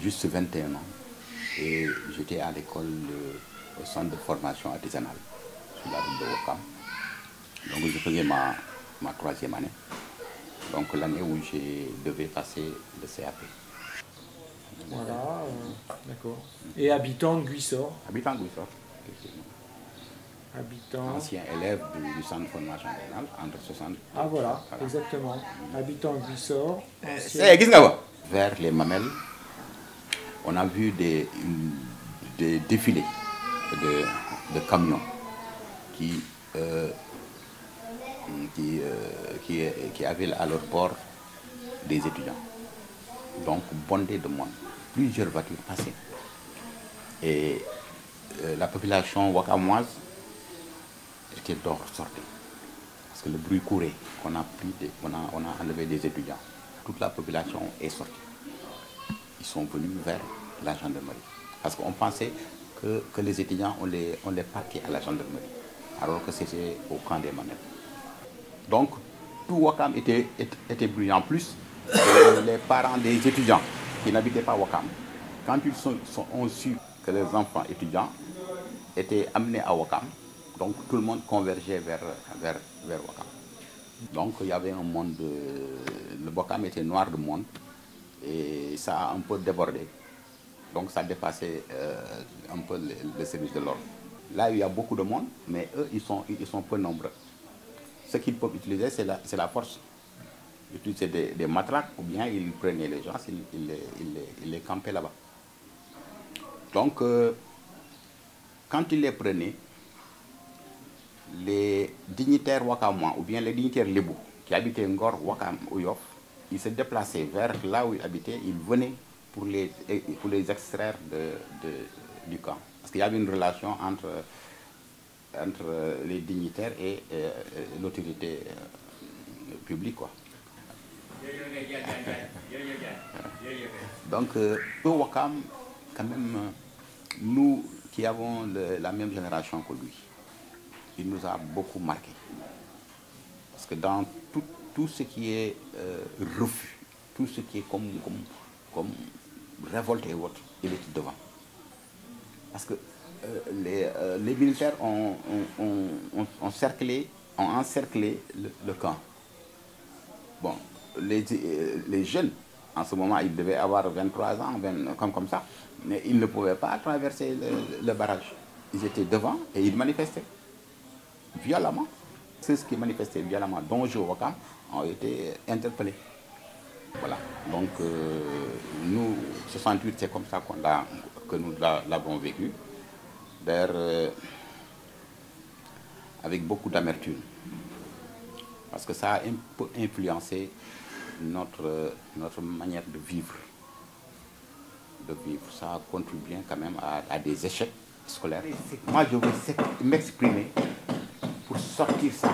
juste 21 ans et j'étais à l'école au centre de formation artisanale sur la route de Ouakam. Donc je faisais ma troisième année, donc l'année où je devais passer le CAP. Voilà, d'accord. Et habitant de Guissor. Habitant de Guissor, effectivement. Habitant. Ancien élève du centre de formation artisanale, entre 60. Ah voilà, exactement. Habitant de Guissor. C'est qu'est-ce que vers les Mamelles, on a vu des défilés de camions qui avaient à leur bord des étudiants. Donc bondés de monde. Plusieurs voitures passaient. Et la population wakamoise était dehors, sortie. Parce que le bruit courait. On a enlevé des étudiants. Toute la population est sortie. Ils sont venus vers la gendarmerie. Parce qu'on pensait que les étudiants, on les parquait à la gendarmerie. Alors que c'était au camp des Mamelles. Donc, tout Ouakam était brûlé. En plus, les parents des étudiants qui n'habitaient pas Ouakam, quand ils ont su que les enfants étudiants étaient amenés à Ouakam, donc tout le monde convergeait vers Ouakam. Donc il y avait un monde, le Ouakam était noir de monde et ça a un peu débordé. Donc ça dépassait un peu le service de l'ordre. Là, il y a beaucoup de monde, mais eux, ils sont peu nombreux. Ce qu'ils peuvent utiliser, c'est la force. Ils utilisaient des matraques ou bien ils prenaient les gens, ils les campaient là-bas. Donc, quand ils les prenaient, les dignitaires wakamois ou bien les dignitaires lébou qui habitaient Ngor, Ouakam ou Yoff, ils se déplaçaient vers là où ils habitaient, ils venaient pour les extraire du camp. Parce qu'il y avait une relation entre les dignitaires et l'autorité publique, quoi. Donc, au Ouakam, quand même, nous qui avons la même génération que lui, il nous a beaucoup marqué. Parce que dans tout ce qui est refus, tout ce qui est comme révolte et autres, il était devant. Parce que les militaires ont encerclé le camp. Bon, les jeunes, en ce moment, ils devaient avoir 23 ans, comme ça, mais ils ne pouvaient pas traverser le barrage. Ils étaient devant et ils manifestaient violemment. Ceux qui manifestaient violemment, dont je Ouakam, ont été interpellés. Voilà. Donc, nous, 68, c'est comme ça que nous l'avons vécu. D'ailleurs, avec beaucoup d'amertume. Parce que ça a un peu influencé notre manière de vivre. Ça a contribué quand même à des échecs scolaires. Moi, je veux m'exprimer pour sortir ça